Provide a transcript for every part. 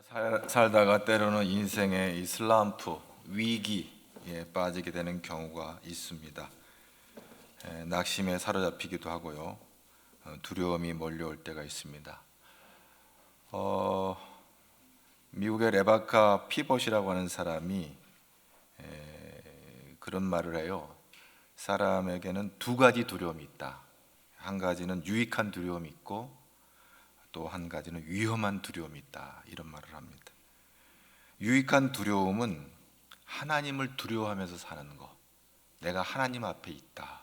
살다가 때로는 인생의 이 슬럼프, 위기에 빠지게 되는 경우가 있습니다. 낙심에 사로잡히기도 하고요. 두려움이 몰려올 때가 있습니다. 미국의 레바카 피봇이라고 하는 사람이 그런 말을 해요. 사람에게는 두 가지 두려움이 있다. 한 가지는 유익한 두려움이 있고 또 한 가지는 위험한 두려움이 있다. 이런 말을 합니다. 유익한 두려움은 하나님을 두려워하면서 사는 거. 내가 하나님 앞에 있다.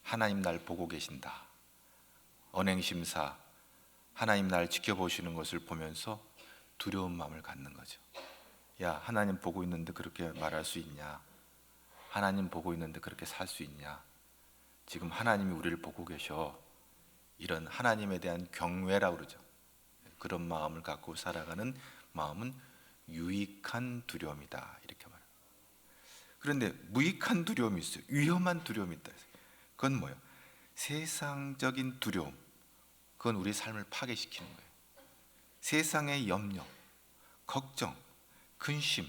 하나님 날 보고 계신다. 언행심사, 하나님 날 지켜보시는 것을 보면서 두려운 마음을 갖는 거죠. 야, 하나님 보고 있는데 그렇게 말할 수 있냐? 하나님 보고 있는데 그렇게 살 수 있냐? 지금 하나님이 우리를 보고 계셔. 이런 하나님에 대한 경외라고 그러죠. 그런 마음을 갖고 살아가는 마음은 유익한 두려움이다, 이렇게 말해요. 그런데 무익한 두려움이 있어요. 위험한 두려움이 있다. 그건 뭐예요? 세상적인 두려움. 그건 우리 삶을 파괴시키는 거예요. 세상의 염려, 걱정, 근심,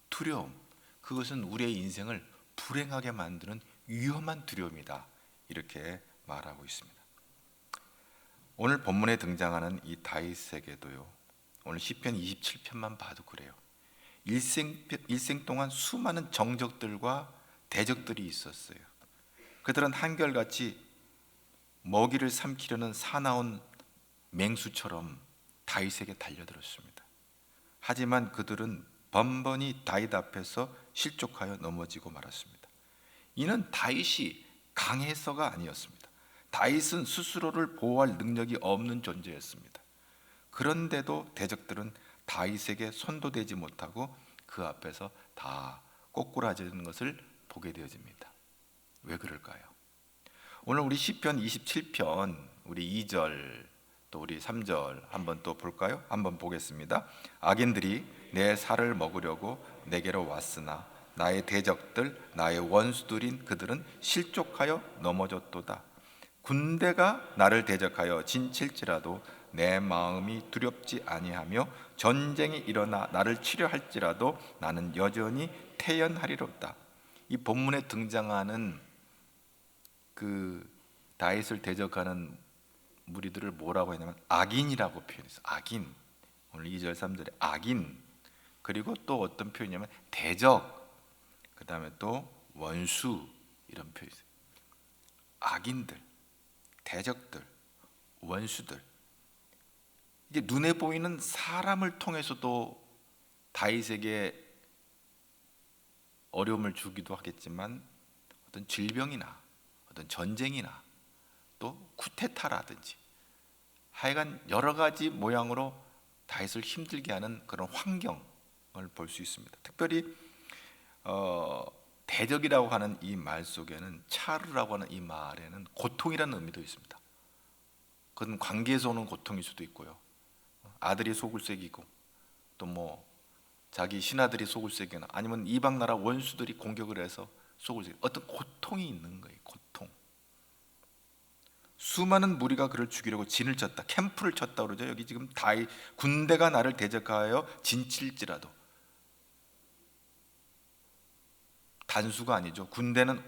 두려움, 그것은 우리의 인생을 불행하게 만드는 위험한 두려움이다, 이렇게 말하고 있습니다. 오늘 본문에 등장하는 이 다윗에게도요, 오늘 시편 27편만 봐도 그래요. 일생 동안 수많은 정적들과 대적들이 있었어요. 그들은 한결같이 먹이를 삼키려는 사나운 맹수처럼 다윗에게 달려들었습니다. 하지만 그들은 번번이 다윗 앞에서 실족하여 넘어지고 말았습니다. 이는 다윗이 강해서가 아니었습니다. 다윗은 스스로를 보호할 능력이 없는 존재였습니다. 그런데도 대적들은 다윗에게 손도 대지 못하고 그 앞에서 다 꼬꾸라지는 것을 보게 되어집니다. 왜 그럴까요? 오늘 우리 시편 27편 우리 2절 또 우리 3절 한번 또 볼까요? 한번 보겠습니다. 악인들이 내 살을 먹으려고 내게로 왔으나 나의 대적들 나의 원수들인 그들은 실족하여 넘어졌도다. 군대가 나를 대적하여 진칠지라도 내 마음이 두렵지 아니하며 전쟁이 일어나 나를 치려 할지라도 나는 여전히 태연하리로다. 이 본문에 등장하는 그 다윗을 대적하는 무리들을 뭐라고 했냐면 악인이라고 표현했어요. 악인. 오늘 2절 3절에 악인, 그리고 또 어떤 표현이냐면 대적, 그 다음에 또 원수, 이런 표현이에요. 악인들, 대적들, 원수들. 이게 눈에 보이는 사람을 통해서도 다윗에게 어려움을 주기도 하겠지만 어떤 질병이나 어떤 전쟁이나 또 쿠데타라든지 하여간 여러 가지 모양으로 다윗을 힘들게 하는 그런 환경을 볼 수 있습니다. 특별히 대적이라고 하는 이 말 속에는 차르라고 하는 이 말에는 고통이라는 의미도 있습니다. 그건 관계에서 오는 고통일 수도 있고요. 아들이 속을 새기고 또 뭐 자기 신하들이 속을 새기거나 아니면 이방 나라 원수들이 공격을 해서 속을 새기고 어떤 고통이 있는 거예요. 고통. 수많은 무리가 그를 죽이려고 진을 쳤다. 캠프를 쳤다 그러죠. 여기 지금 다윗 군대가 나를 대적하여 진칠지라도, 단수가 아니죠. 군대는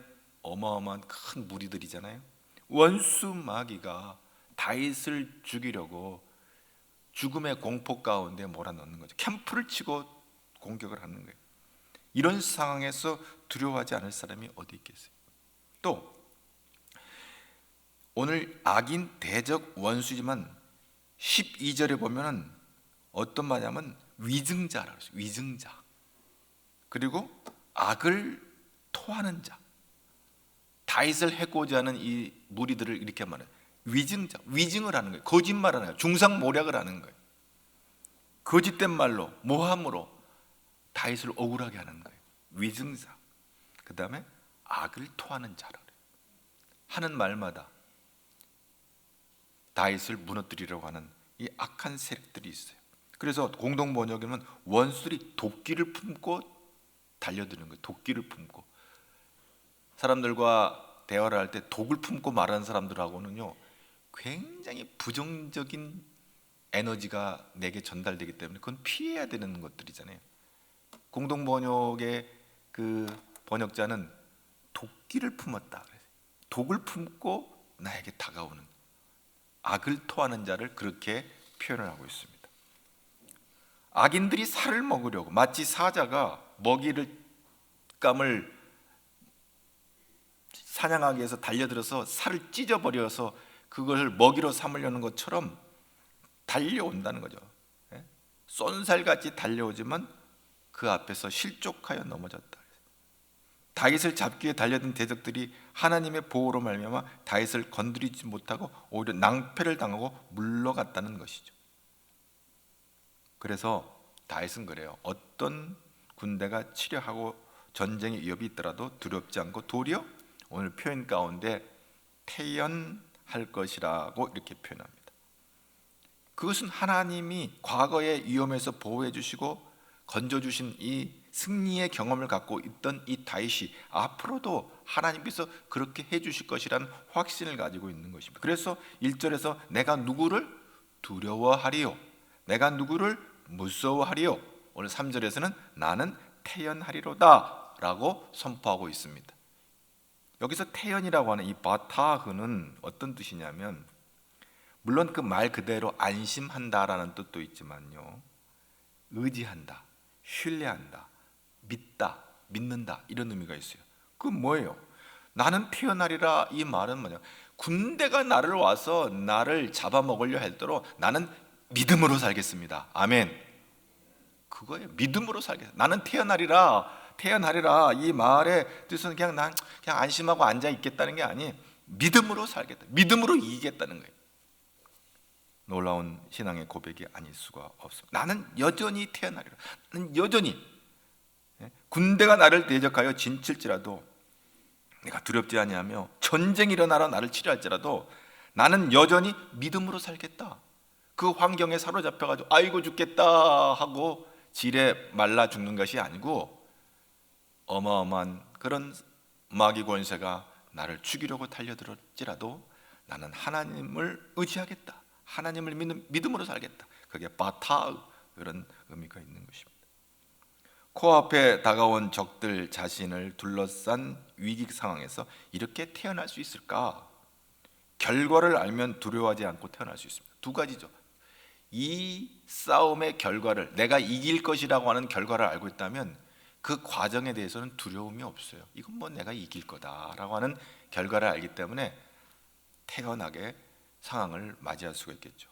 어마어마한 큰 무리들이잖아요. 원수 마귀가 다윗을 죽이려고 죽음의 공포 가운데 몰아넣는 거죠. 캠프를 치고 공격을 하는 거예요. 이런 상황에서 두려워하지 않을 사람이 어디 있겠어요? 또 오늘 악인, 대적, 원수지만 12절에 보면은 어떤 말이냐면 위증자라고 했어요. 위증자. 그리고 악을 토하는 자. 다윗을 해코지 하는 이 무리들을 이렇게 말해요. 위증자, 위증을 하는 거예요. 거짓말을 하는 거예요. 중상모략을 하는 거예요. 거짓된 말로, 모함으로 다윗을 억울하게 하는 거예요. 위증자. 그 다음에 악을 토하는 자라 그래요. 하는 말마다 다윗을 무너뜨리려고 하는 이 악한 세력들이 있어요. 그래서 공동 번역에는 원수들이 도끼를 품고 달려드는 거예요. 도끼를 품고. 사람들과 대화를 할 때 독을 품고 말하는 사람들하고는요 굉장히 부정적인 에너지가 내게 전달되기 때문에 그건 피해야 되는 것들이잖아요. 공동 번역의 그 번역자는 도끼를 품었다. 독을 품고 나에게 다가오는, 악을 토하는 자를 그렇게 표현을 하고 있습니다. 악인들이 살을 먹으려고 마치 사자가 먹이를 감을 사냥하기 위해서 달려들어서 살을 찢어버려서 그것을 먹이로 삼으려는 것처럼 달려온다는 거죠. 쏜살같이 달려오지만 그 앞에서 실족하여 넘어졌다. 다윗을 잡기 위해 달려든 대적들이 하나님의 보호로 말미암아 다윗을 건드리지 못하고 오히려 낭패를 당하고 물러갔다는 것이죠. 그래서 다윗은 그래요. 어떤 군대가 치려하고 전쟁의 위협이 있더라도 두렵지 않고 도리어 오늘 표현 가운데 태연할 것이라고 이렇게 표현합니다. 그것은 하나님이 과거의 위험에서 보호해 주시고 건져 주신 이 승리의 경험을 갖고 있던 이 다윗이 앞으로도 하나님께서 그렇게 해 주실 것이라는 확신을 가지고 있는 것입니다. 그래서 1절에서 내가 누구를 두려워하리요, 내가 누구를 무서워하리요, 오늘 3절에서는 나는 태연하리로다 라고 선포하고 있습니다. 여기서 태연이라고 하는 이 바타흐는 어떤 뜻이냐면, 물론 그 말 그대로 안심한다라는 뜻도 있지만요, 의지한다, 신뢰한다, 믿다, 믿는다 이런 의미가 있어요. 그건 뭐예요? 나는 태어나리라 이 말은 뭐냐, 군대가 나를 와서 나를 잡아먹으려 할도록 나는 믿음으로 살겠습니다. 아멘. 그거예요. 믿음으로 살겠습니다. 나는 태어나리라 이 말의 뜻은 그냥 난 그냥 안심하고 앉아 있겠다는 게 아니에요. 믿음으로 살겠다, 믿음으로 이기겠다는 거예요. 놀라운 신앙의 고백이 아닐 수가 없습니다. 나는 여전히 태어나리라. 나는 여전히 군대가 나를 대적하여 진칠지라도 내가 두렵지 아니하며 전쟁이 일어나러 나를 치료할지라도 나는 여전히 믿음으로 살겠다. 그 환경에 사로잡혀가지고 아이고 죽겠다 하고 질에 말라 죽는 것이 아니고, 어마어마한 그런 마귀 권세가 나를 죽이려고 달려들었지라도 나는 하나님을 의지하겠다, 하나님을 믿는 믿음으로 살겠다. 그게 바타흐, 그런 의미가 있는 것입니다. 코앞에 다가온 적들 자신을 둘러싼 위기 상황에서 이렇게 태어날 수 있을까? 결과를 알면 두려워하지 않고 태어날 수 있습니다. 두 가지죠. 이 싸움의 결과를, 내가 이길 것이라고 하는 결과를 알고 있다면 그 과정에 대해서는 두려움이 없어요. 이건 뭐 내가 이길 거다라고 하는 결과를 알기 때문에 태연하게 상황을 맞이할 수가 있겠죠.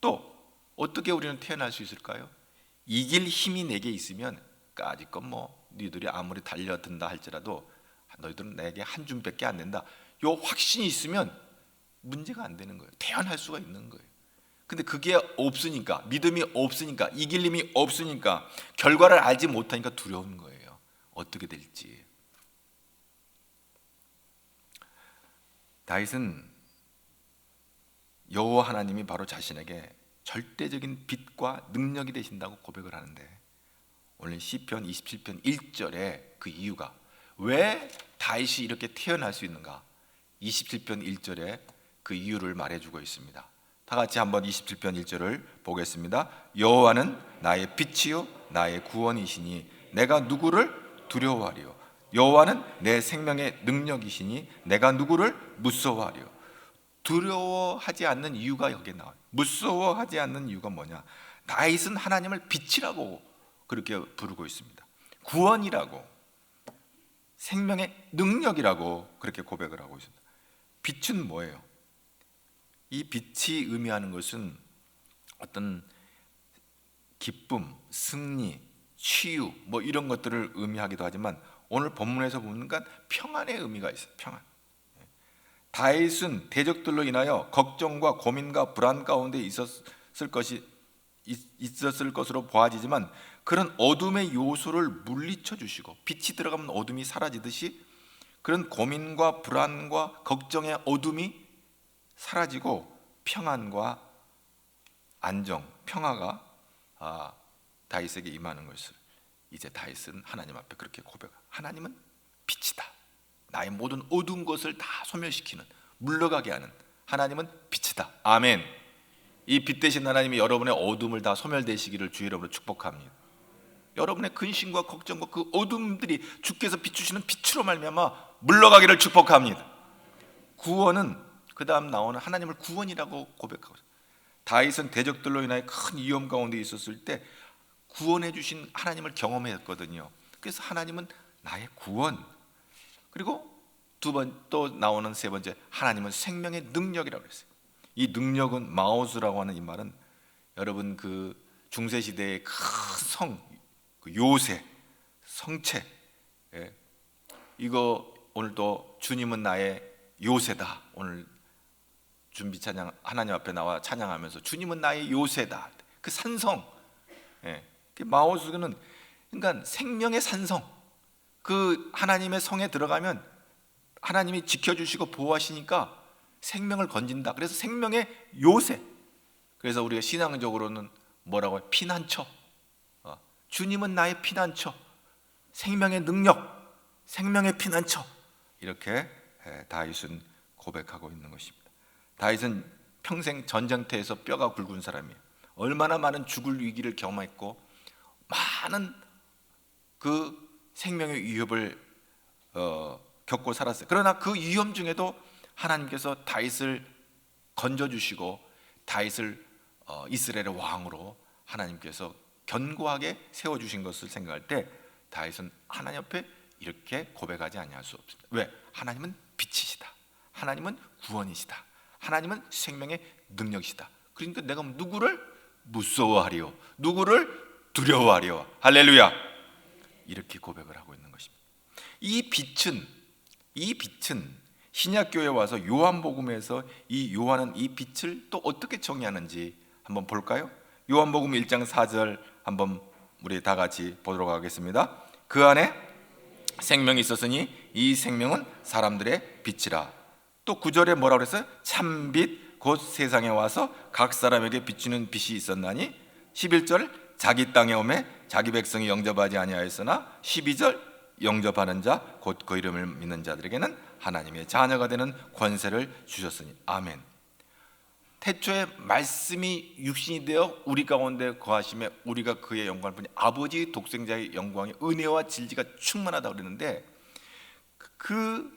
또 어떻게 우리는 태어날 수 있을까요? 이길 힘이 내게 있으면 까짓것 뭐 너희들이 아무리 달려든다 할지라도 너희들은 내게 한 줌밖에 안 된다, 요 확신이 있으면 문제가 안 되는 거예요. 태어날 수가 있는 거예요. 근데 그게 없으니까, 믿음이 없으니까, 이길 힘이 없으니까, 결과를 알지 못하니까 두려운 거예요. 어떻게 될지. 다윗은 여호와 하나님이 바로 자신에게 절대적인 빛과 능력이 되신다고 고백을 하는데, 오늘 시편 27편 1절에 그 이유가, 왜 다윗이 이렇게 태어날 수 있는가, 27편 1절에 그 이유를 말해주고 있습니다. 다 같이 한번 27편 1절을 보겠습니다. 여호와는 나의 빛이요 나의 구원이시니 내가 누구를 두려워하리요, 여호와는 내 생명의 능력이시니 내가 누구를 무서워하리요. 두려워하지 않는 이유가 여기에 나와요. 무서워하지 않는 이유가 뭐냐, 다윗은 하나님을 빛이라고 그렇게 부르고 있습니다. 구원이라고, 생명의 능력이라고 그렇게 고백을 하고 있습니다. 빛은 뭐예요? 이 빛이 의미하는 것은 어떤 기쁨, 승리, 치유 뭐 이런 것들을 의미하기도 하지만, 오늘 본문에서 보니까 평안의 의미가 있어요. 평안. 다윗은 대적들로 인하여 걱정과 고민과 불안 가운데 있었을 것으로 보아지지만, 그런 어둠의 요소를 물리쳐 주시고 빛이 들어가면 어둠이 사라지듯이 그런 고민과 불안과 걱정의 어둠이 사라지고 평안과 안정, 평화가 다윗에게 임하는 것을 이제 다윗은 하나님 앞에 그렇게 고백합니다. 하나님은 빛이다. 나의 모든 어두운 것을 다 소멸시키는, 물러가게 하는 하나님은 빛이다. 아멘. 이 빛 대신 하나님이 여러분의 어둠을 다 소멸되시기를 주의 이름으로 축복합니다. 여러분의 근심과 걱정과 그 어둠들이 주께서 비추시는 빛으로 말미암아 물러가기를 축복합니다. 구원은 그 다음 나오는 하나님을 구원이라고 고백하고 있어요. 다윗은 대적들로 인하여 큰 위험 가운데 있었을 때 구원해 주신 하나님을 경험했거든요. 그래서 하나님은 나의 구원. 그리고 두 번 또 나오는 세 번째, 하나님은 생명의 능력이라고 했어요. 이 능력은 마오스라고 하는 이 말은 여러분 그 중세 시대의 큰 성, 그 요새, 성체, 예. 이거 오늘도 주님은 나의 요새다. 오늘 준비 찬양 하나님 앞에 나와 찬양하면서 주님은 나의 요새다. 그 산성, 예. 그 마오스는 그러니까 생명의 산성. 그 하나님의 성에 들어가면 하나님이 지켜주시고 보호하시니까 생명을 건진다. 그래서 생명의 요새. 그래서 우리가 신앙적으로는 뭐라고 해요? 피난처. 주님은 나의 피난처, 생명의 능력, 생명의 피난처. 이렇게 다윗은 고백하고 있는 것입니다. 다윗은 평생 전쟁터에서 뼈가 굵은 사람이에요. 얼마나 많은 죽을 위기를 경험했고 많은 그 생명의 위협을 겪고 살았어요. 그러나 그 위험 중에도 하나님께서 다윗을 건져주시고 다윗을 이스라엘의 왕으로 하나님께서 견고하게 세워주신 것을 생각할 때 다윗은 하나님 앞에 이렇게 고백하지 아니할 수 없습니다. 왜? 하나님은 빛이시다. 하나님은 구원이시다. 하나님은 생명의 능력이시다. 그러니까 내가 누구를 무서워하리요? 누구를 두려워하리요? 할렐루야! 이렇게 고백을 하고 있는 것입니다. 이 빛은 신약교회에 와서 요한복음에서 이 요한은 이 빛을 또 어떻게 정의하는지 한번 볼까요? 요한복음 1장 4절 한번 우리 다 같이 보도록 하겠습니다. 그 안에 생명이 있었으니 이 생명은 사람들의 빛이라. 또 9절에 뭐라고 그랬어요? 참빛 곧 세상에 와서 각 사람에게 비추는 빛이 있었나니 11절 자기 땅에 오매 자기 백성이 영접하지 아니하였으나 12절 영접하는 자 곧 그 이름을 믿는 자들에게는 하나님의 자녀가 되는 권세를 주셨으니 아멘. 태초에 말씀이 육신이 되어 우리 가운데 거하심에 우리가 그의 영광을 보니 아버지 독생자의 영광의 은혜와 진리가 충만하다고 그러는데 그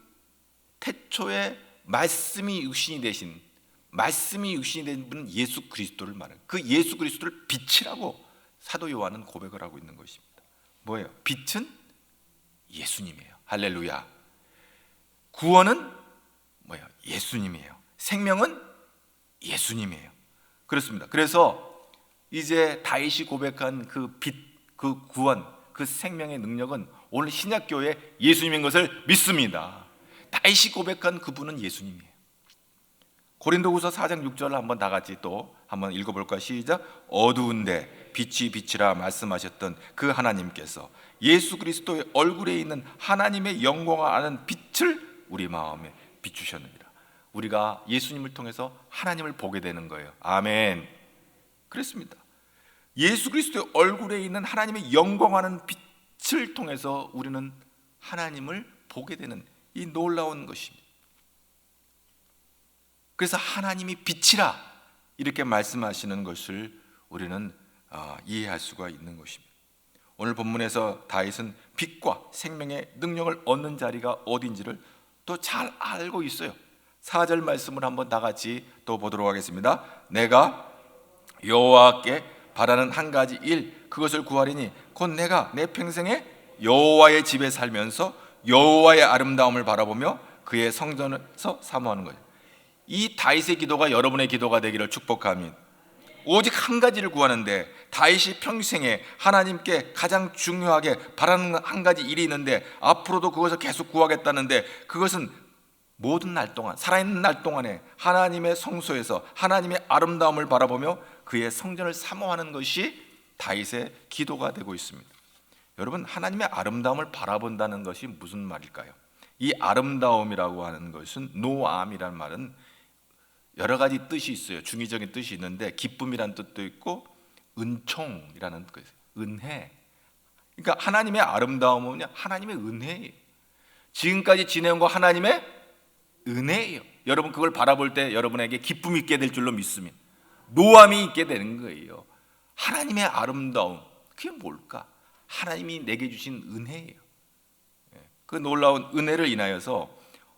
태초에 말씀이 육신이 되신 분은 예수 그리스도를 말해요. 그 예수 그리스도를 빛이라고 사도 요한은 고백을 하고 있는 것입니다. 뭐예요? 빛은 예수님이에요. 할렐루야. 구원은 뭐예요? 예수님이에요. 생명은 예수님이에요. 그렇습니다. 그래서 이제 다윗이 고백한 그 빛, 그 구원, 그 생명의 능력은 오늘 신약교회 예수님인 것을 믿습니다. 다윗이 고백한 그분은 예수님이에요. 고린도후서 4장 6절을 한번 다 같이 또 한번 읽어볼까요? 시작. 어두운데 빛이 빛이라 말씀하셨던 그 하나님께서 예수 그리스도의 얼굴에 있는 하나님의 영광을 아는 빛을 우리 마음에 비추셨느니라. 우리가 예수님을 통해서 하나님을 보게 되는 거예요. 아멘. 그렇습니다. 예수 그리스도의 얼굴에 있는 하나님의 영광하는 빛을 통해서 우리는 하나님을 보게 되는 이 놀라운 것입니다. 그래서 하나님이 빛이라 이렇게 말씀하시는 것을 우리는 이해할 수가 있는 것입니다. 오늘 본문에서 다윗은 빛과 생명의 능력을 얻는 자리가 어딘지를 또 잘 알고 있어요. 4절 말씀을 한번 다 같이 또 보도록 하겠습니다. 내가 여호와께 바라는 한 가지 일 그것을 구하리니 곧 내가 내 평생에 여호와의 집에 살면서 여호와의 아름다움을 바라보며 그의 성전에서 사모하는 거예요. 이 다윗의 기도가 여러분의 기도가 되기를 축복합니다. 오직 한 가지를 구하는데 다윗이 평생에 하나님께 가장 중요하게 바라는 한 가지 일이 있는데 앞으로도 그것을 계속 구하겠다는데 그것은 모든 날 동안 살아있는 날 동안에 하나님의 성소에서 하나님의 아름다움을 바라보며 그의 성전을 사모하는 것이 다윗의 기도가 되고 있습니다. 여러분, 하나님의 아름다움을 바라본다는 것이 무슨 말일까요? 이 아름다움이라고 하는 것은 노암이라는 말은 여러 가지 뜻이 있어요. 중의적인 뜻이 있는데 기쁨이라는 뜻도 있고 은총이라는 뜻, 은혜. 그러니까 하나님의 아름다움은 하나님의 은혜예요. 지금까지 지내온 거 하나님의 은혜예요. 여러분 그걸 바라볼 때 여러분에게 기쁨이 있게 될 줄로 믿습니다. 노함이 있게 되는 거예요. 하나님의 아름다움, 그게 뭘까? 하나님이 내게 주신 은혜예요. 그 놀라운 은혜를 인하여서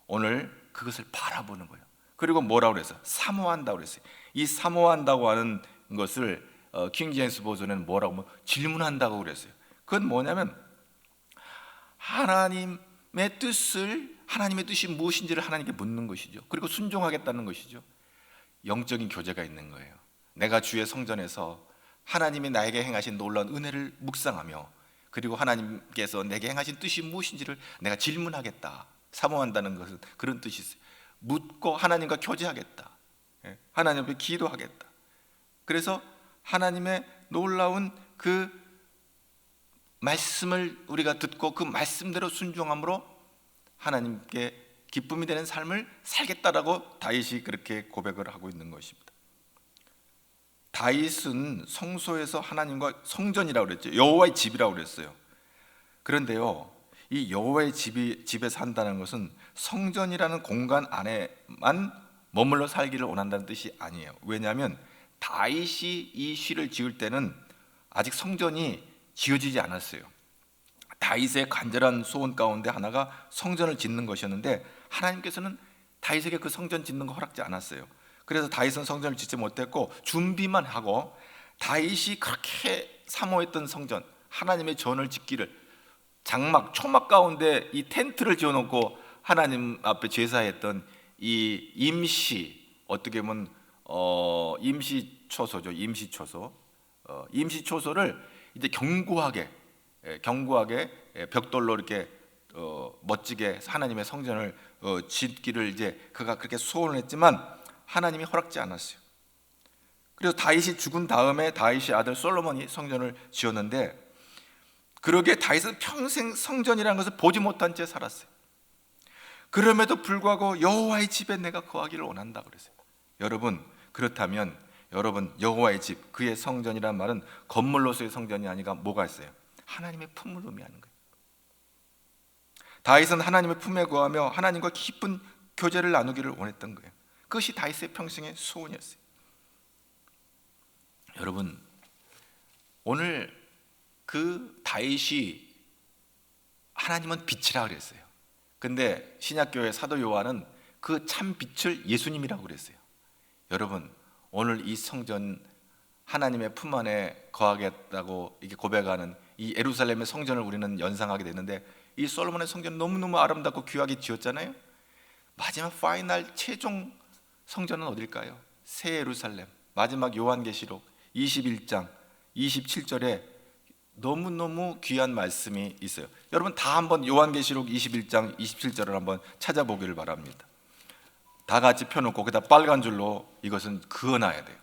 오늘 그것을 바라보는 거예요. 그리고 뭐라고 그랬어요? 사모한다고 그랬어요. 이 사모한다고 하는 것을 킹 제임스 버전에는 뭐라고 질문한다고 그랬어요. 그건 뭐냐면 하나님의 뜻이 무엇인지를 하나님께 묻는 것이죠. 그리고 순종하겠다는 것이죠. 영적인 교제가 있는 거예요. 내가 주의 성전에서 하나님이 나에게 행하신 놀라운 은혜를 묵상하며, 그리고 하나님께서 내게 행하신 뜻이 무엇인지를 내가 질문하겠다. 사모한다는 것은 그런 뜻이 있어요. 묻고 하나님과 교제하겠다. 하나님 앞에 기도하겠다. 그래서 하나님의 놀라운 그 말씀을 우리가 듣고 그 말씀대로 순종함으로 하나님께 기쁨이 되는 삶을 살겠다라고 다윗이 그렇게 고백을 하고 있는 것입니다. 다윗은 성소에서 하나님과 성전이라고 그랬죠. 여호와의 집이라고 그랬어요. 그런데요, 이 여호와의 집에 산다는 것은 성전이라는 공간 안에만 머물러 살기를 원한다는 뜻이 아니에요. 왜냐하면 다윗이 이 시를 지을 때는 아직 성전이 지어지지 않았어요. 다윗의 간절한 소원 가운데 하나가 성전을 짓는 것이었는데 하나님께서는 다윗에게 그 성전 짓는 거 허락지 않았어요. 그래서 다윗은 성전을 짓지 못했고 준비만 하고, 다윗이 그렇게 사모했던 성전, 하나님의 전을 짓기를 장막, 초막 가운데 이 텐트를 지어놓고 하나님 앞에 제사했던 이 임시, 어떻게 보면 임시초소죠. 임시초소를 이제 견고하게 벽돌로 이렇게 멋지게 하나님의 성전을 짓기를 이제 그가 그렇게 소원을 했지만 하나님이 허락지 않았어요. 그래서 다윗이 죽은 다음에 다윗의 아들 솔로몬이 성전을 지었는데, 그러기에 다윗은 평생 성전이라는 것을 보지 못한 채 살았어요. 그럼에도 불구하고 여호와의 집에 내가 거하기를 원한다 그랬어요. 여러분, 그렇다면 여러분, 여호와의 집, 그의 성전이란 말은 건물로서의 성전이 아니라 뭐가 있어요? 하나님의 품을 의미하는 거예요. 다윗은 하나님의 품에 거하며 하나님과 깊은 교제를 나누기를 원했던 거예요. 그것이 다윗의 평생의 소원이었어요. 여러분, 오늘 그 다윗이 하나님은 빛이라 그랬어요. 근데 신약교회 사도 요한은 그 참 빛을 예수님이라고 그랬어요. 여러분, 오늘 이 성전, 하나님의 품 안에 거하겠다고 이렇게 고백하는 이 예루살렘의 성전을 우리는 연상하게 되는데, 이 솔로몬의 성전은 너무너무 아름답고 귀하게 지었잖아요. 마지막 파이널 최종 성전은 어딜까요? 새 예루살렘. 마지막 요한계시록 21장 27절에 너무너무 귀한 말씀이 있어요. 여러분 다 한번 요한계시록 21장 27절을 한번 찾아보기를 바랍니다. 다 같이 펴놓고 거기다 빨간 줄로 이것은 그어놔야 돼요.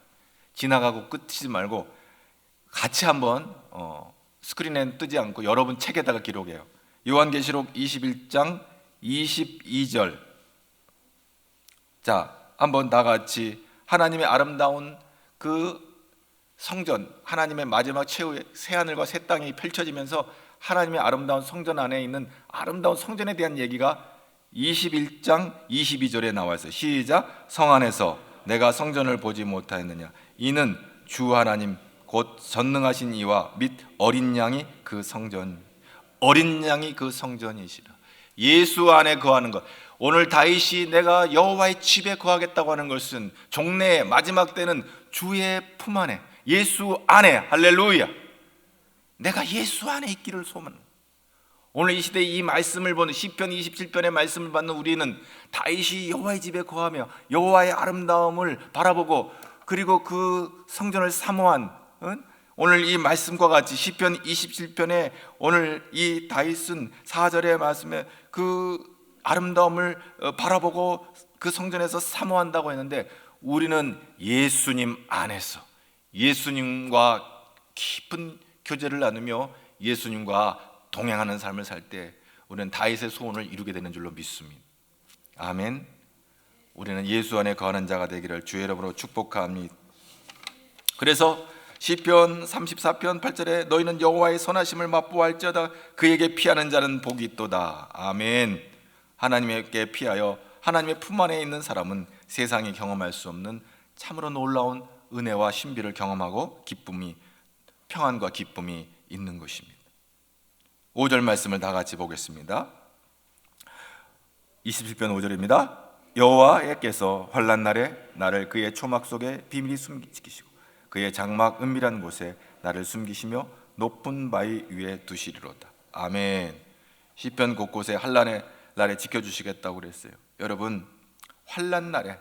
지나가고 끝이지 말고 같이 한번 스크린에 뜨지 않고 여러분 책에다가 기록해요. 요한계시록 21장 22절. 자, 한번 다 같이 하나님의 아름다운 그 성전, 하나님의 마지막 최후의 새하늘과 새 땅이 펼쳐지면서 하나님의 아름다운 성전 안에 있는 아름다운 성전에 대한 얘기가 21장 22절에 나와 있어요. 시작. 성 안에서 내가 성전을 보지 못하였느냐, 이는 주 하나님 곧 전능하신 이와 및 어린 양이 그 성전, 어린 양이 그 성전이시라. 예수 안에 거하는 것. 오늘 다윗이 내가 여호와의 집에 거하겠다고 하는 것은 종래의 마지막 때는 주의 품 안에, 예수 안에, 할렐루야, 내가 예수 안에 있기를 소망. 오늘 이 시대에 이 말씀을 보는 시편 27편의 말씀을 받는 우리는 다윗이 여호와의 집에 거하며 여호와의 아름다움을 바라보고, 그리고 그 성전을 사모한 오늘 이 말씀과 같이 시편 27편에 오늘 이 다윗은 4절의 말씀에 그 아름다움을 바라보고 그 성전에서 사모한다고 했는데, 우리는 예수님 안에서 예수님과 깊은 교제를 나누며 예수님과 동행하는 삶을 살 때 우리는 다윗의 소원을 이루게 되는 줄로 믿습니다. 아멘. 우리는 예수 안에 거하는 자가 되기를 주의 이름으로 축복합니다. 그래서 시편 34편 8절에 너희는 여호와의 선하심을 맛보아할지어다 그에게 피하는 자는 복이 있도다. 아멘. 하나님께 피하여 하나님의 품 안에 있는 사람은 세상에 경험할 수 없는 참으로 놀라운 은혜와 신비를 경험하고 평안과 기쁨이 있는 것입니다. 5절 말씀을 다 같이 보겠습니다. 27편 5절입니다. 여호와께서 환난 날에 나를 그의 초막 속에 비밀히 숨기시고 그의 장막 은밀한 곳에 나를 숨기시며 높은 바위 위에 두시리로다. 아멘. 시편 곳곳에 환난의 날에 지켜주시겠다고 그랬어요. 여러분, 환난 날에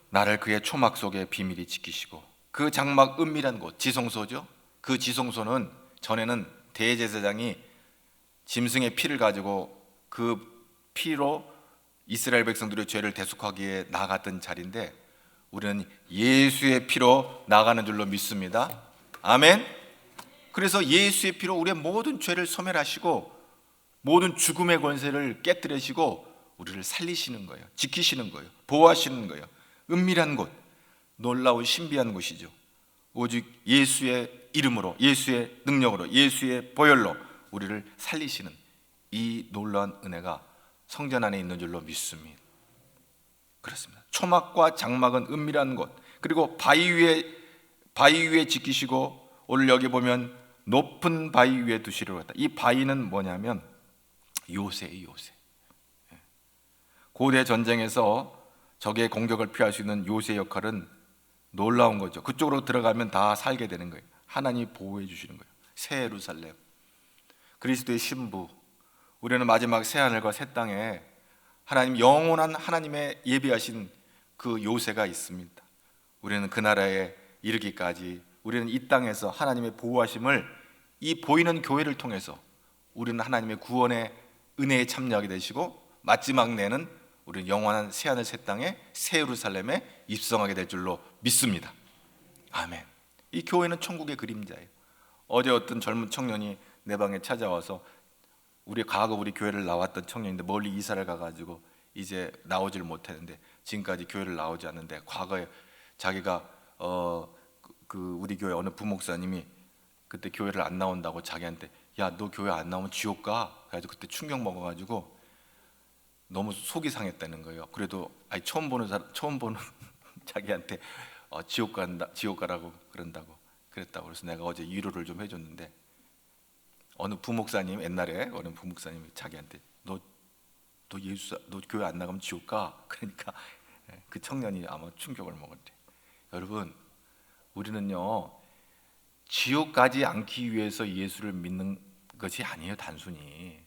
나를 그의 초막 속에 비밀히 지키시고 그 장막 은밀한 곳, 지성소죠. 그 지성소는 전에는 대제사장이 짐승의 피를 가지고 그 피로 이스라엘 백성들의 죄를 대속하기에 나갔던 자리인데 우리는 예수의 피로 나가는 줄로 믿습니다. 아멘. 그래서 예수의 피로 우리의 모든 죄를 소멸하시고 모든 죽음의 권세를 깨뜨리시고 우리를 살리시는 거예요. 지키시는 거예요. 보호하시는 거예요. 은밀한 곳, 놀라운 신비한 곳이죠. 오직 예수의 이름으로, 예수의 능력으로, 예수의 보혈로 우리를 살리시는 이 놀라운 은혜가 성전 안에 있는 줄로 믿습니다. 그렇습니다. 초막과 장막은 은밀한 곳, 그리고 바위 위에 지키시고 오늘 여기 보면 높은 바위 위에 두시리로 했다. 이 바위는 뭐냐면 요새예요. 요새. 고대 전쟁에서 적의 공격을 피할 수 있는 요새 역할은 놀라운 거죠. 그쪽으로 들어가면 다 살게 되는 거예요. 하나님이 보호해 주시는 거예요. 새 예루살렘, 그리스도의 신부, 우리는 마지막 새 하늘과 새 땅에 하나님, 영원한 하나님의 예비하신 그 요새가 있습니다. 우리는 그 나라에 이르기까지 우리는 이 땅에서 하나님의 보호하심을 이 보이는 교회를 통해서 우리는 하나님의 구원의 은혜에 참여하게 되시고 마지막 내는 우리는 영원한 새하늘 새 땅에 새 예루살렘에 입성하게 될 줄로 믿습니다. 아멘. 이 교회는 천국의 그림자예요. 어제 어떤 젊은 청년이 내 방에 찾아와서 우리 교회를 나왔던 청년인데 멀리 이사를 가가지고 이제 나오질 못했는데 지금까지 교회를 나오지 않는데 과거에 자기가 우리 교회 어느 부목사님이 그때 교회를 안 나온다고 자기한테 야, 너 교회 안 나오면 지옥 가. 그래가지고 그때 충격 먹어가지고 너무 속이 상했다는 거예요. 그래도 처음 보는 자기한테 지옥 가라고 그랬다고. 그래서 내가 어제 위로를 좀 해줬는데 옛날에 어느 부목사님이 자기한테 너 교회 안 나가면 지옥 가. 그러니까 그 청년이 아마 충격을 먹었대. 여러분, 우리는요 지옥 가지 않기 위해서 예수를 믿는 것이 아니에요. 단순히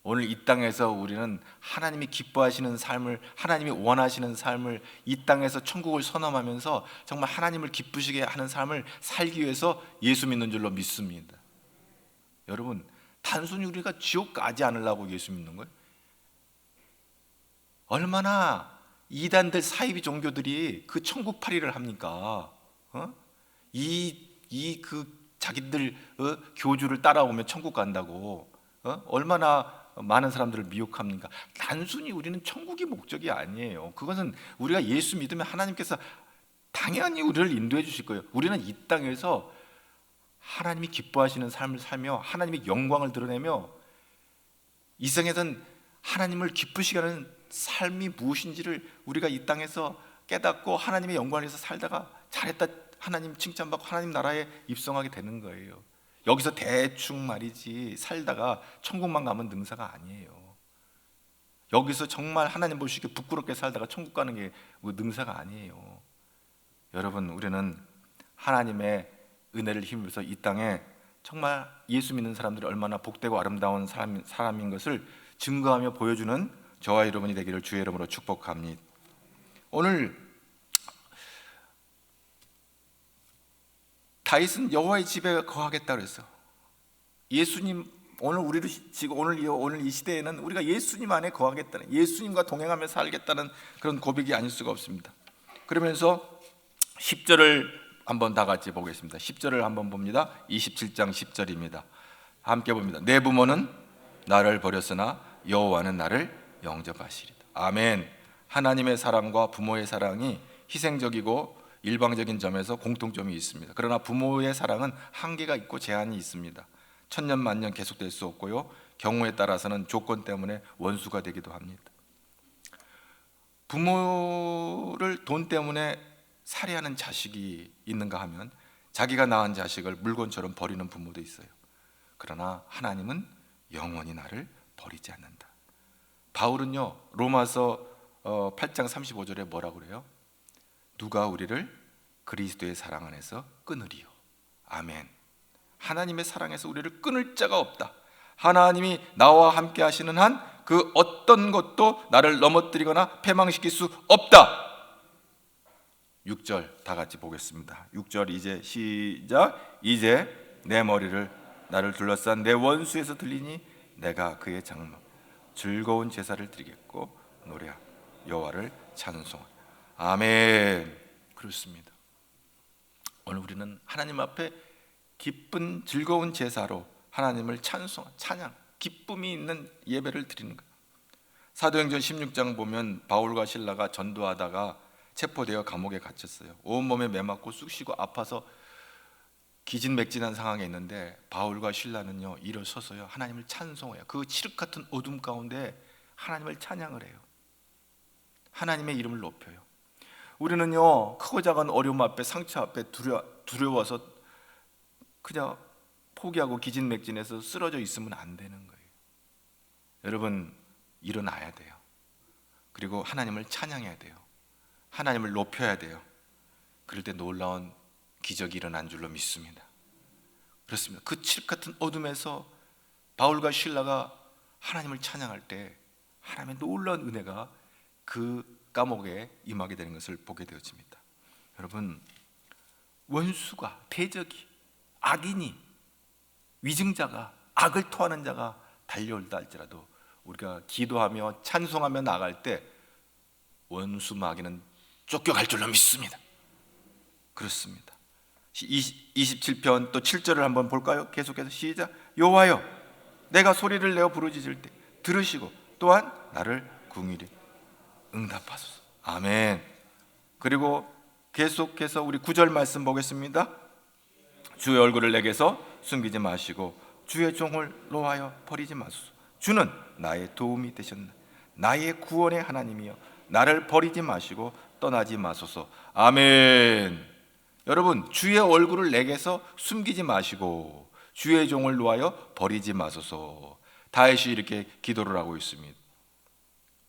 오늘 이 땅에서 우리는 하나님이 기뻐하시는 삶을, 하나님이 원하시는 삶을, 이 땅에서 천국을 선언하면서 정말 하나님을 기쁘시게 하는 삶을 살기 위해서 예수 믿는 줄로 믿습니다. 여러분, 단순히 우리가 지옥 가지 않으려고 예수 믿는 거예요. 얼마나 이단들 사이비 종교들이 그 천국팔이를 합니까? 자기들 교주를 따라오면 천국 간다고 얼마나 많은 사람들을 미혹합니까? 단순히 우리는 천국이 목적이 아니에요. 그것은 우리가 예수 믿으면 하나님께서 당연히 우리를 인도해 주실 거예요. 우리는 이 땅에서 하나님이 기뻐하시는 삶을 살며 하나님의 영광을 드러내며 이 세상에선 하나님을 기쁘시게 하는 삶이 무엇인지를 우리가 이 땅에서 깨닫고 하나님의 영광을 위해서 살다가 잘했다, 하나님 칭찬받고 하나님 나라에 입성하게 되는 거예요. 여기서 대충 말이지 살다가 천국만 가면 능사가 아니에요. 여기서 정말 하나님 보시기에 부끄럽게 살다가 천국 가는 게 능사가 아니에요. 여러분, 우리는 하나님의 은혜를 힘입어서 이 땅에 정말 예수 믿는 사람들이 얼마나 복되고 아름다운 사람인 것을 증거하며 보여주는 저와 여러분이 되기를 주의 이름으로 축복합니다. 오늘 다윗은 여호와의 집에 거하겠다 그랬어. 예수님, 오늘 이 시대에는 우리가 예수님 안에 거하겠다는, 예수님과 동행하며 살겠다는 그런 고백이 아닐 수가 없습니다. 그러면서 10절을 한번 다 같이 보겠습니다. 10절을 한번 봅니다. 27장 10절입니다. 함께 봅니다. 내 부모는 나를 버렸으나 여호와는 나를 영접하시리다. 아멘. 하나님의 사랑과 부모의 사랑이 희생적이고 일방적인 점에서 공통점이 있습니다. 그러나 부모의 사랑은 한계가 있고 제한이 있습니다. 천년 만년 계속될 수 없고요, 경우에 따라서는 조건 때문에 원수가 되기도 합니다. 부모를 돈 때문에 살해하는 자식이 있는가 하면 자기가 낳은 자식을 물건처럼 버리는 부모도 있어요. 그러나 하나님은 영원히 나를 버리지 않는다. 바울은요 로마서 8장 35절에 뭐라고 그래요? 누가 우리를 그리스도의 사랑 안에서 끊으리요. 아멘. 하나님의 사랑에서 우리를 끊을 자가 없다. 하나님이 나와 함께 하시는 한 그 어떤 것도 나를 넘어뜨리거나 패망시킬 수 없다. 6절 다 같이 보겠습니다. 6절 이제 시작. 이제 내 머리를 나를 둘러싼 내 원수에서 들리니 내가 그의 장막 즐거운 제사를 드리겠고 노래 여호와를 찬송. 아멘. 그렇습니다. 오늘 우리는 하나님 앞에 기쁜 즐거운 제사로 하나님을 찬양, 기쁨이 있는 예배를 드리는 거예요. 사도행전 16장 보면 바울과 실라가 전도하다가 체포되어 감옥에 갇혔어요. 온몸에 매맞고 쑤시고 아파서 기진맥진한 상황에 있는데 바울과 실라는요 일어서서요 하나님을 찬송해요. 그 칠흑 같은 어둠 가운데 하나님을 찬양을 해요. 하나님의 이름을 높여요. 우리는요 크고 작은 어려움 앞에 상처 앞에 두려워서 그냥 포기하고 기진맥진해서 쓰러져 있으면 안 되는 거예요. 여러분 일어나야 돼요. 그리고 하나님을 찬양해야 돼요. 하나님을 높여야 돼요. 그럴 때 놀라운 기적이 일어난 줄로 믿습니다. 그렇습니다. 그 칠흑 같은 어둠에서 바울과 실라가 하나님을 찬양할 때 하나님의 놀라운 은혜가 그 감옥에 임하게 되는 것을 보게 되어집니다. 여러분 원수가 대적이 악인이 위증자가 악을 토하는 자가 달려올다 할지라도 우리가 기도하며 찬송하며 나갈 때 원수 마귀는 쫓겨갈 줄로 믿습니다. 그렇습니다. 27편 또 7절을 한번 볼까요? 계속해서 시작. 여호와여 내가 소리를 내어 부르짖을 때 들으시고 또한 나를 긍휼히 응답하소서. 아멘. 그리고 계속해서 우리 9절 말씀 보겠습니다. 주의 얼굴을 내게서 숨기지 마시고 주의 종을 노하여 버리지 마소서. 주는 나의 도움이 되셨나. 나의 구원의 하나님이여 나를 버리지 마시고 떠나지 마소서. 아멘. 여러분 주의 얼굴을 내게서 숨기지 마시고 주의 종을 놓아여 버리지 마소서. 다윗이 이렇게 기도를 하고 있습니다.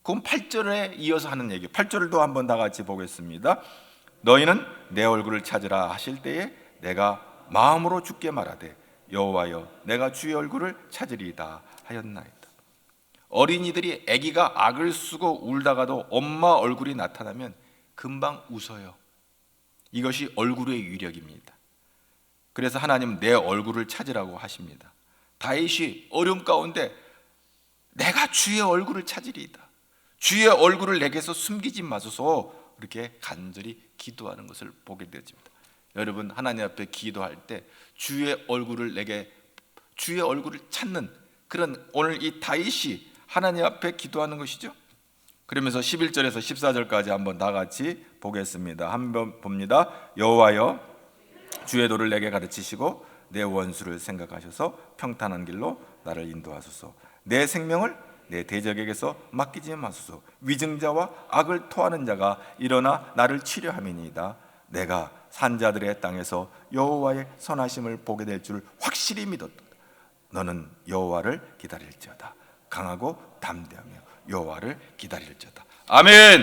그럼 8절에 이어서 하는 얘기 8절을 또 한번 다 같이 보겠습니다. 너희는 내 얼굴을 찾으라 하실 때에 내가 마음으로 주께 말하되 여호와여 내가 주의 얼굴을 찾으리이다 하였나이다. 어린이들이 아기가 악을 쓰고 울다가도 엄마 얼굴이 나타나면 금방 웃어요. 이것이 얼굴의 위력입니다. 그래서 하나님은 내 얼굴을 찾으라고 하십니다. 다윗이 어려움 가운데 내가 주의 얼굴을 찾으리이다. 주의 얼굴을 내게서 숨기지 마소서. 이렇게 간절히 기도하는 것을 보게 되어집니다. 여러분 하나님 앞에 기도할 때 주의 얼굴을 찾는 그런 오늘 이 다윗이 하나님 앞에 기도하는 것이죠. 그러면서 11절에서 14절까지 한번 다 같이 보겠습니다. 한번 봅니다. 여호와여 주의 도를 내게 가르치시고 내 원수를 생각하셔서 평탄한 길로 나를 인도하소서. 내 생명을 내 대적에게서 맡기지 마소서. 위증자와 악을 토하는 자가 일어나 나를 치려함이니이다. 내가 산자들의 땅에서 여호와의 선하심을 보게 될 줄 확실히 믿었다. 너는 여호와를 기다릴지어다. 강하고 담대하며 여호와를 기다릴지어다. 아멘.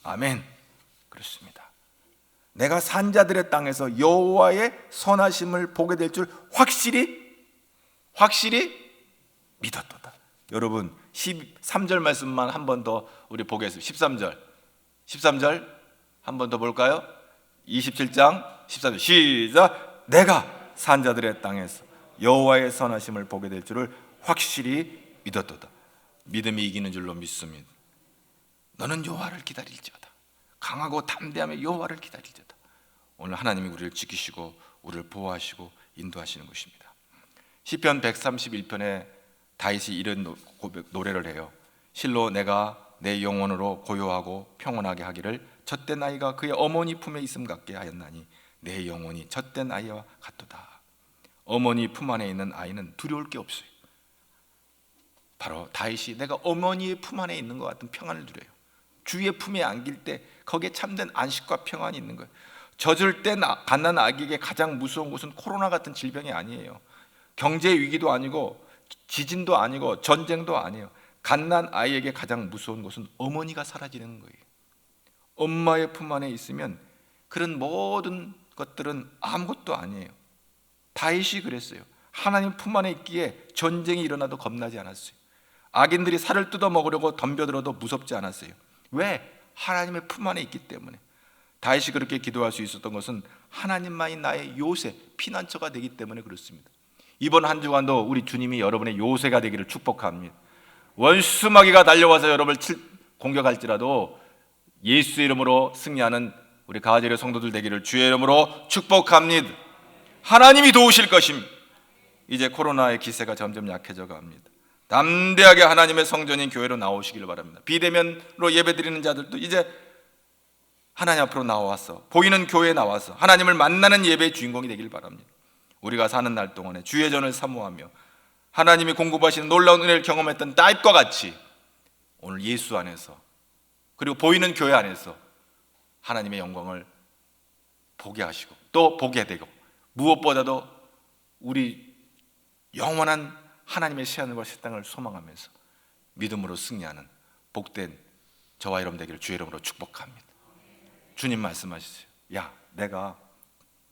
아멘. 그렇습니다. 내가 산자들의 땅에서 여호와의 선하심을 보게 될 줄 확실히 믿었도다. 여러분 13절 말씀만 한 번 더 우리 보겠습니다. 13절 한 번 더 볼까요? 27장 13절 시작. 내가 산자들의 땅에서 여호와의 선하심을 보게 될 줄을 확실히 믿었도다. 믿음이 이기는 줄로 믿습니다. 너는 여호와를 기다릴지어다. 강하고 담대하며 여호와를 기다릴지어다. 오늘 하나님이 우리를 지키시고 우리를 보호하시고 인도하시는 것입니다. 시편 131편에 다윗이 이런 노래를 해요. 실로 내가 내 영혼으로 고요하고 평온하게 하기를 젖된 아이가 그의 어머니 품에 있음 같게 하였나니 내 영혼이 젖된 아이와 같도다. 어머니 품 안에 있는 아이는 두려울 게 없어요. 바로 다윗이 내가 어머니의 품 안에 있는 것 같은 평안을 누려요. 주의 품에 안길 때 거기에 참된 안식과 평안이 있는 거예요. 젖을 때 갓난 아기에게 가장 무서운 것은 코로나 같은 질병이 아니에요. 경제 위기도 아니고 지진도 아니고 전쟁도 아니에요. 갓난 아이에게 가장 무서운 것은 어머니가 사라지는 거예요. 엄마의 품 안에 있으면 그런 모든 것들은 아무것도 아니에요. 다윗이 그랬어요. 하나님 품 안에 있기에 전쟁이 일어나도 겁나지 않았어요. 악인들이 살을 뜯어 먹으려고 덤벼들어도 무섭지 않았어요. 왜? 하나님의 품 안에 있기 때문에. 다윗이 그렇게 기도할 수 있었던 것은 하나님만이 나의 요새, 피난처가 되기 때문에 그렇습니다. 이번 한 주간도 우리 주님이 여러분의 요새가 되기를 축복합니다. 원수 마귀가 달려와서 여러분을 공격할지라도 예수의 이름으로 승리하는 우리 가하제려 성도들 되기를 주의 이름으로 축복합니다. 하나님이 도우실 것입니다. 이제 코로나의 기세가 점점 약해져 갑니다. 담대하게 하나님의 성전인 교회로 나오시기를 바랍니다. 비대면으로 예배드리는 자들도 이제 하나님 앞으로 나와서 보이는 교회에 나와서 하나님을 만나는 예배의 주인공이 되길 바랍니다. 우리가 사는 날 동안에 주의 전을 사모하며 하나님이 공급하시는 놀라운 은혜를 경험했던 다윗과 같이 오늘 예수 안에서 그리고 보이는 교회 안에서 하나님의 영광을 보게 하시고 또 보게 되고 무엇보다도 우리 영원한 하나님의 새하늘과 새 땅을 소망하면서 믿음으로 승리하는 복된 저와 여러분 되기를 주의 이름으로 축복합니다. 주님 말씀하시죠. 야, 내가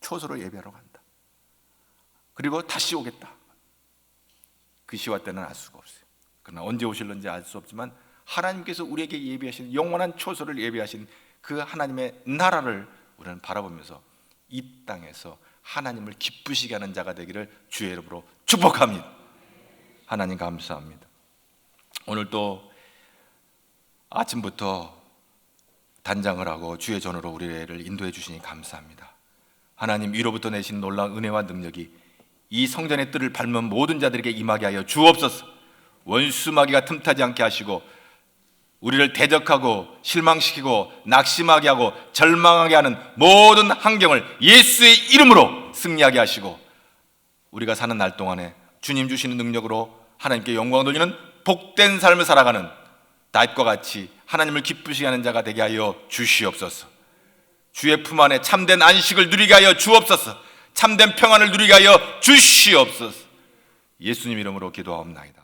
초소로 예배하러 간다. 그리고 다시 오겠다. 그 시와 때는 알 수가 없어요. 그러나 언제 오실는지 알 수 없지만 하나님께서 우리에게 예비하신 영원한 초소를 예비하신 그 하나님의 나라를 우리는 바라보면서 이 땅에서 하나님을 기쁘시게 하는 자가 되기를 주의 이름으로 축복합니다. 하나님 감사합니다. 오늘 또 아침부터 단장을 하고 주의 전으로 우리를 인도해 주시니 감사합니다. 하나님 위로부터 내신 놀라운 은혜와 능력이 이 성전의 뜰을 밟는 모든 자들에게 임하게 하여 주옵소서. 원수 마귀가 틈타지 않게 하시고 우리를 대적하고 실망시키고 낙심하게 하고 절망하게 하는 모든 환경을 예수의 이름으로 승리하게 하시고 우리가 사는 날 동안에 주님 주시는 능력으로 하나님께 영광을 돌리는 복된 삶을 살아가는 다윗과 같이 하나님을 기쁘시게 하는 자가 되게 하여 주시옵소서. 주의 품 안에 참된 안식을 누리게 하여 주옵소서. 참된 평안을 누리게 하여 주시옵소서. 예수님 이름으로 기도하옵나이다.